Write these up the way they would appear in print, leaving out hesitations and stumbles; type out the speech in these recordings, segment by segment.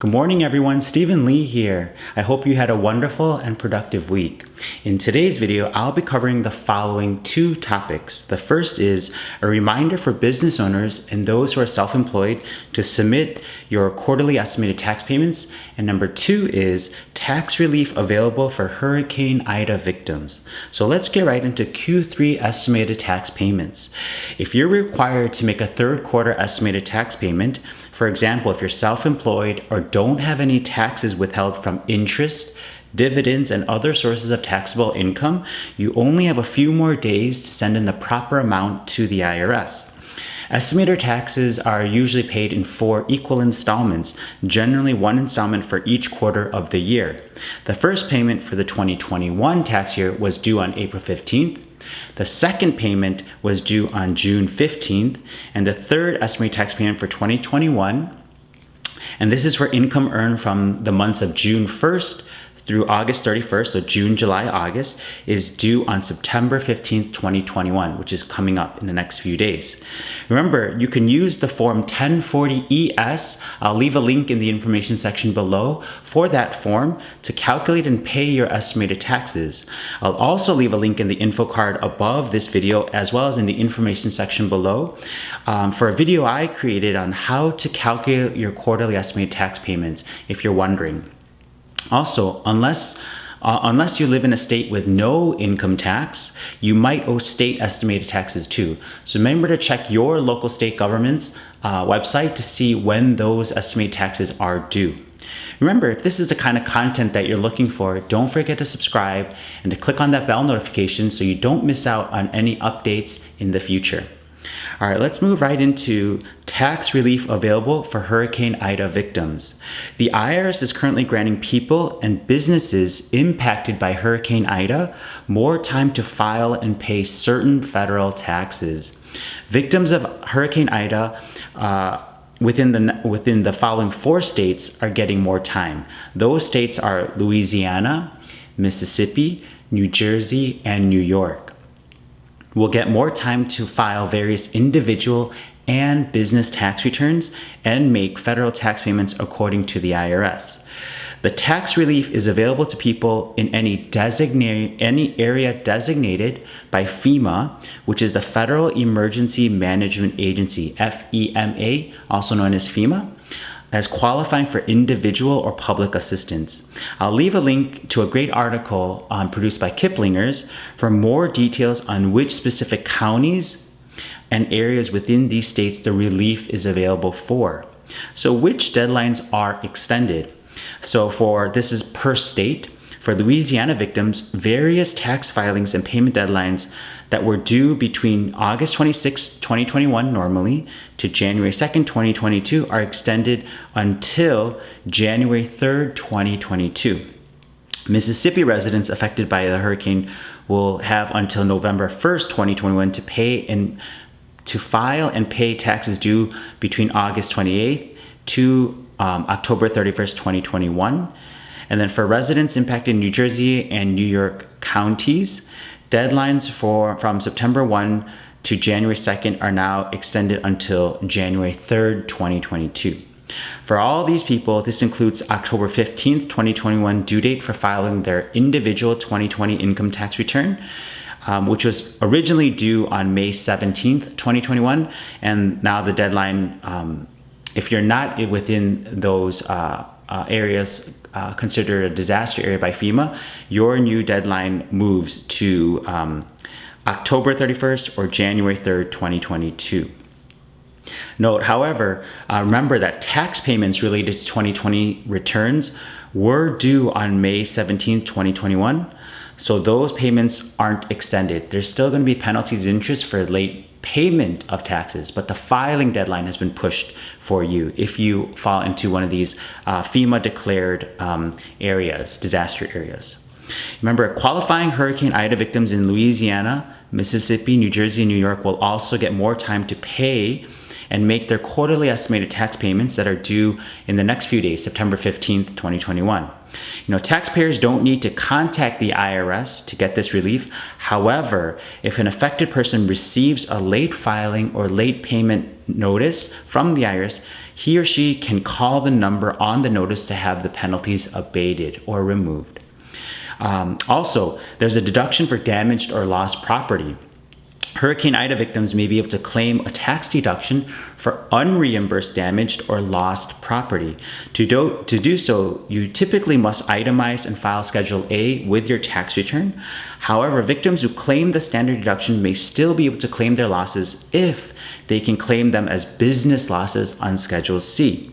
Good morning everyone, Stephen Lee here. I hope you had a wonderful and productive week. In today's video, I'll be covering the following two topics. The first is a reminder for business owners and those who are self-employed to submit your quarterly estimated tax payments. And number two is tax relief available for Hurricane Ida victims. So let's get right into Q3 estimated tax payments. If you're required to make a third quarter estimated tax payment, for example, if you're self-employed or don't have any taxes withheld from interest, dividends, and other sources of taxable income, you only have a few more days to send in the proper amount to the IRS. Estimated taxes are usually paid in 4 equal installments, generally one installment for each quarter of the year. The first payment for the 2021 tax year was due on April 15th. The second payment was due on June 15th, and the third estimated tax payment for 2021, and this is for income earned from the months of June 1st through August 31st, so June, July, August, is due on September 15th, 2021, which is coming up in the next few days. Remember, you can use the form 1040-ES. I'll leave a link in the information section below for that form to calculate and pay your estimated taxes. I'll also leave a link in the info card above this video, as well as in the information section below, for a video I created on how to calculate your quarterly estimated tax payments, if you're wondering. Also, unless you live in a state with no income tax, you might owe state estimated taxes too. So remember to check your local state government's website to see when those estimated taxes are due. Remember, if this is the kind of content that you're looking for, don't forget to subscribe and to click on that bell notification so you don't miss out on any updates in the future. All right, let's move right into tax relief available for Hurricane Ida victims. The IRS is currently granting people and businesses impacted by Hurricane Ida more time to file and pay certain federal taxes. Victims of Hurricane Ida within the following 4 states are getting more time. Those states are Louisiana, Mississippi, New Jersey, and New York. Will get more time to file various individual and business tax returns and make federal tax payments according to the IRS. The tax relief is available to people in any area designated by FEMA, which is the Federal Emergency Management Agency, FEMA, also known as FEMA, as qualifying for individual or public assistance. I'll leave a link to a great article produced by Kiplinger's for more details on which specific counties and areas within these states the relief is available for. So which deadlines are extended? So this is per state. For Louisiana victims, various tax filings and payment deadlines that were due between August 26, 2021 normally to January 2nd, 2022 are extended until January 3rd, 2022. Mississippi residents affected by the hurricane will have until November 1st, 2021 to file and pay taxes due between August 28th to October 31st, 2021. And then for residents impacted in New Jersey and New York counties, deadlines from September 1 to January 2nd are now extended until January 3rd, 2022. For all these people, this includes October 15th, 2021 due date for filing their individual 2020 income tax return, which was originally due on May 17th, 2021. And now the deadline, if you're not within those areas considered a disaster area by FEMA, your new deadline moves to October 31st or January 3rd, 2022. Note, however, remember that tax payments related to 2020 returns were due on May 17th, 2021. So those payments aren't extended. There's still going to be penalties and interest for late payment of taxes, but the filing deadline has been pushed for you if you fall into one of these FEMA declared areas, disaster areas. Remember, qualifying Hurricane Ida victims in Louisiana, Mississippi, New Jersey, and New York will also get more time to pay and make their quarterly estimated tax payments that are due in the next few days, September 15th, 2021. Taxpayers don't need to contact the IRS to get this relief. However, if an affected person receives a late filing or late payment notice from the IRS, he or she can call the number on the notice to have the penalties abated or removed. Also, there's a deduction for damaged or lost property. Hurricane Ida victims may be able to claim a tax deduction for unreimbursed damaged or lost property. To do so, you typically must itemize and file Schedule A with your tax return. However, victims who claim the standard deduction may still be able to claim their losses if they can claim them as business losses on Schedule C.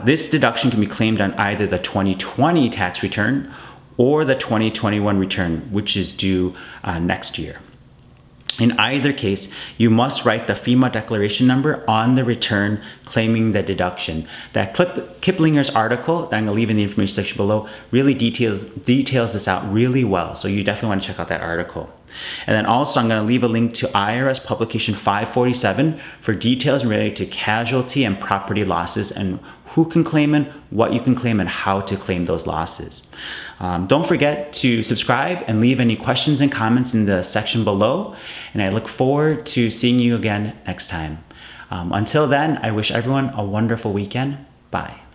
This deduction can be claimed on either the 2020 tax return or the 2021 return, which is due next year. In either case, you must write the FEMA declaration number on the return claiming the deduction. That Kiplinger's article that I'm going to leave in the information section below really details this out really well. So you definitely want to check out that article. And then also I'm going to leave a link to IRS publication 547 for details related to casualty and property losses and who can claim and what you can claim and how to claim those losses. Don't forget to subscribe and leave any questions and comments in the section below. And I look forward to seeing you again next time. Until then, I wish everyone a wonderful weekend. Bye.